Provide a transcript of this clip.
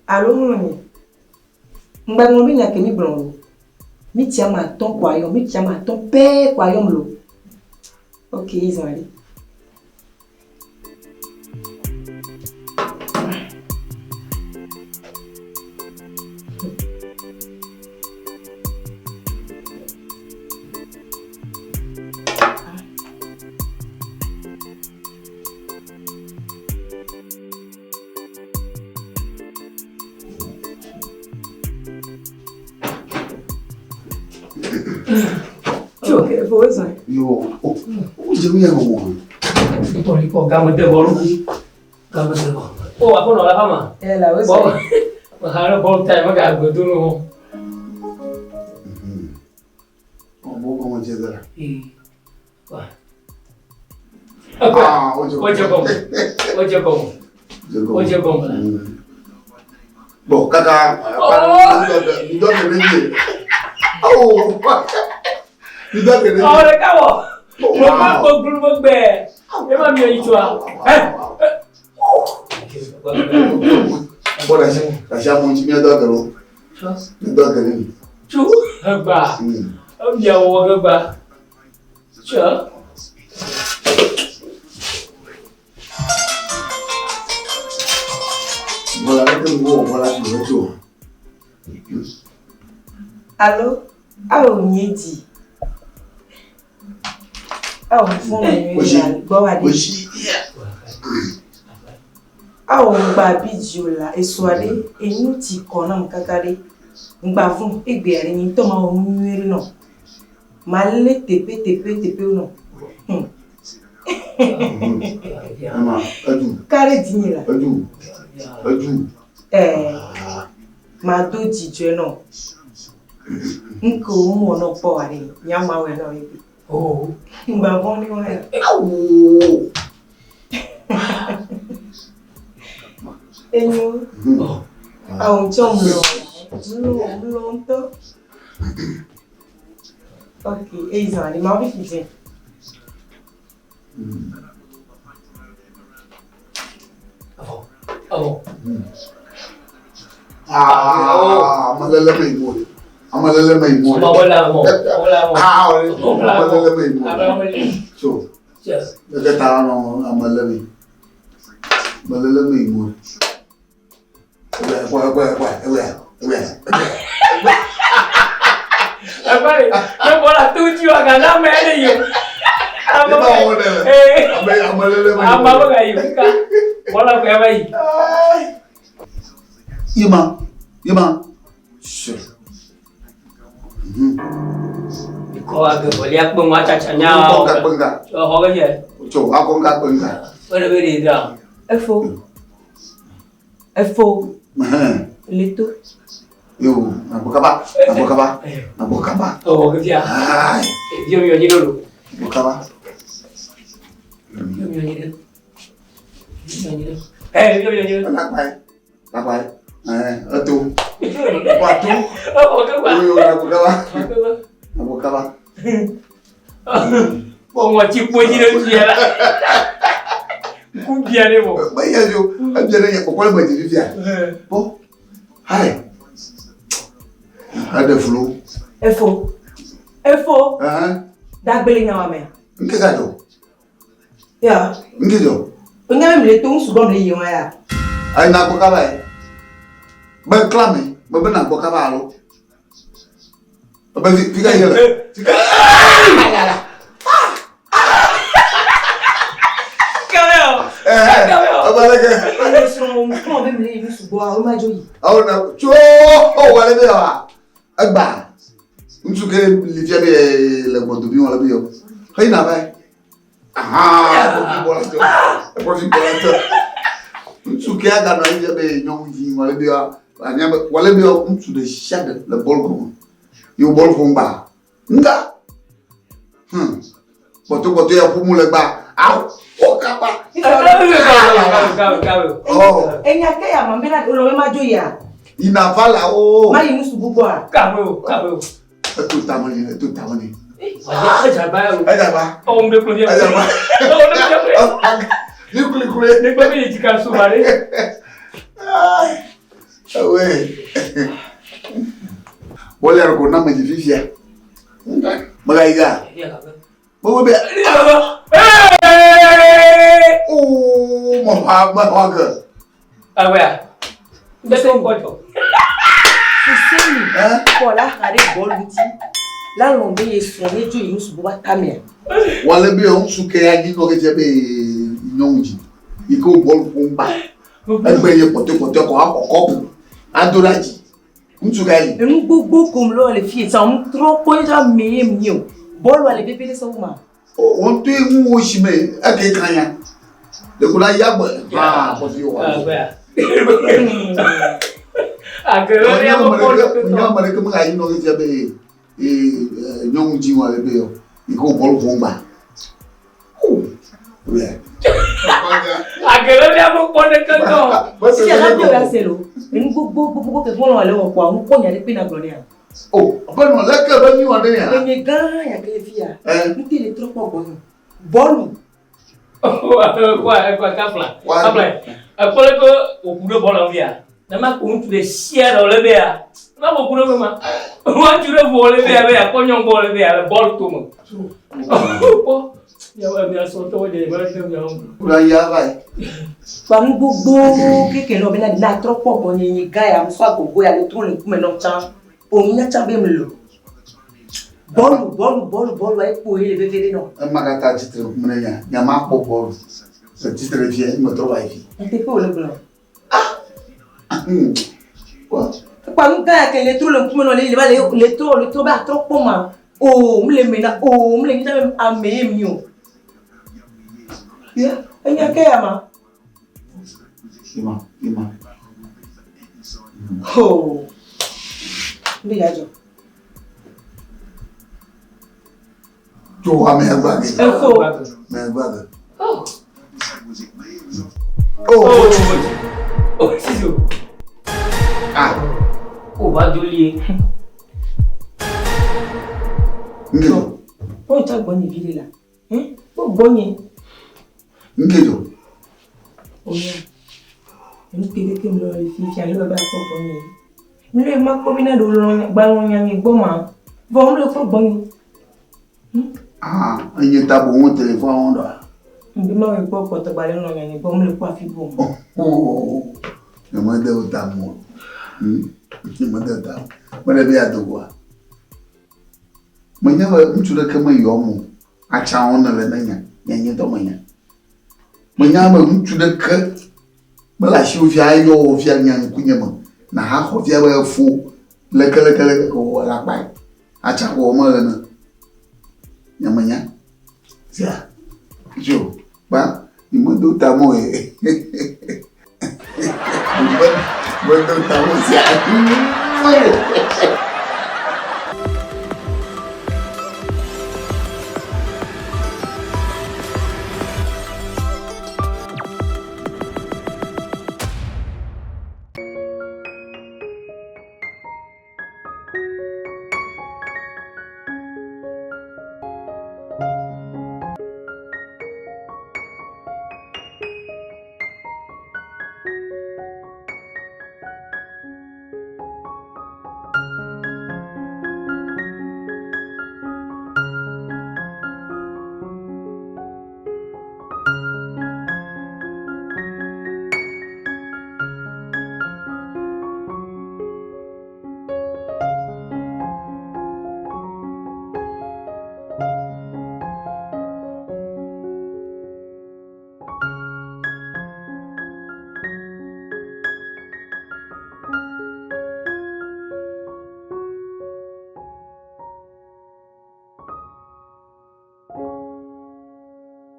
Allô, mon ami. M'bangombi n'a que mi blonde. Mi tia ma ton kwayom, mi tia ma ton père kwayom lo. Ok, ils ont allé. Ok, VOUS. Yo, je me llamo. Por gamete bolu. Gamete bolu. Oh, aku nolak ama. Ela, VOUS. Bol. Mahalo bol tay maga godunu. Vou como dizer. Wah. Ah, hoje bom. Bom, cada me dá que nem. Oh. Me dá que nem. Olha, acabou. Vamos ver. Eu vou me ajudar. Bora, já muito me dá que não. Me dá que nem. Chú, bà. Ông giàu rồi bà. Chở. Voilà, cái ngô, voilà cái chỗ. Allô? Allô, Nyedi. Oh, fún mi gbọ́ wa dé. Awo ngba bidiola esuade enu ti kona mkakade ngba fún egbe ari ni to ma o nwere no ma le tepe no Mama, adu. Kare dinila. Adu. Ma do jijwe no. Nko mo no po ari nyama we no ebi. Oh, Ngba fún ni wa. Au. Enyo. Awo chom lo nto. Okay, ezali ma bi fije. oh. Ah, amalele mai mo. Wala mo. Ah, amalele mai mo. Abang So, Yes. daga ta no amalele. Amalele mai mo. Apa ni? Yang bola tujuh agak nama ada you. Apa? Amalele mai. Apa apa you? Bola apa you? Yema. Sure. Kau agak boleh aku macam canya. Kau kat pengkat. Oh, apa je? Cok, aku kat pengkat. Beri dah. Efo. Lito. Yo, apa khabar? Oh, kerja. Hai. Jom ni dulu. Apa khabar? Jom ni dulu. Jom. Tak baik. Tu. Apa khabar? Yo, apa khabar? Mau cipu je dia lah. Kubiar ni mo. Bayar jo. Biar dia pokok baca dia. Po. Hai. Ada flu. Efo. Dagbele nyawa me. Nke gado. Ya. Nke jo. Pengen ambil itu sudah beli yang ya. Ai nak apa khabar? Ba klame, ba bana apa khabar lo. Ba fica aí. Apa lagi? Ini semua mau beli ini sudah rumah joyi. Oh na, wala be wa. Agba. Unsu ke li fi be le bodo bi wala bi yo. Hay na bay. Bola to. Unsu ke aga na je be nyong ji wala bi ya. Anya wala bi yo unsu de shade le bol ko. Yo bol ko ngba. Nga. Boto ya pumu le gba. Au. O capa. Oh. Enyake ya mambena olowe majoya. Inavala oh. Mali musu bugwa. Cabo. Tout tamani. Ajaba. On me plonge. Ajaba. Nikule. Ne pas me dire souvare. Ah ouais. Bolero ko na majififia. Magaiga. Bobo be. Oh, mahaga. Ah ouais. Beso koto. Fousseni. Kola hare boluti. La lombe yesone jo yusu buba tamia. Wale be on suke ya ni no ke be nyonji. Iko bol pomba. Egbe ye pote ko akoko. Adoraji. Ntugali. Enu gbogbo kom lo le fie sa on trop ko ja meye mio. Bol wale bebe de sauma. On te mu oshime ake kanya. De kula yagbo. Ah, ko fi wa. Ah ouais. Agora eu vou pôr o Não, mas como aí não tinha bem não tinha uma bebê e com bolo bomba. Agora eu vou pôr o canto. Você já viu a selo? Eu não vou que vou lá levar com um punha de pena gloria. Oh, apa não lá que vai nenhuma dele. Eu me ganha aquele fia. Não tem ele troco bolo. Bolo. Qua capla. Apolo que o puro bolo via. Nama kuntu de siera ole bea. Na bo kuno mama. Wa jure bo ole bea konyo bo ole bea bol tumo. Oh. Ya wa mi aso to de ba dem ya. Ura ya vai. Pam gbogbo keke lo bela na tropo bo ni ga ya so agogo ya le tun le ku me no chan. O mi na chan be mi lo. Bolu wa epo ile bebere no. Magata titre kumenya. Nyama po bol. Ce titre vient me trouve ici. Ante ko le blanc. Quoi? Kwa nga ke le tro le ku me no le ba le tro ba tropo ma. Oh, mle mena, oh, mle ngita me ame mio. Ya, enya ke ama. Ima. Oh. Ndi yajo. Jo wa me agba. Enfo. Me agba. Oh. Oh, Siso. ah. O ba doli. Ngejo. O ta gbon ni vile la. O gbon yen. Ngejo. Oya. Eni pele ke mlo le fi an lo ba ko gbon yen. Mle ma ko bi na do lo gba lo yan ni gbon ma. Bo mlo ko gbon yen. Ah, enye ta bo won telephone do. Mbi ma we gbo ko to gba le lo yan ni gbon mle ko afi bo. Oh. Me mande o ta mo. Me mande o ta. Mande be adogwa. Manya ba mtura kama yomu. Acha ona le nanya. Nyenye to manya. Manya ba mtura ka. Mala shi ofi ayo ofi anyan kunyema. Na ha ofi ba fu. Lekele ko la pa. Acha ko mo le na. Nyamanya. Sia. Jo. Ba, imondo tamo Imondo tamo sia.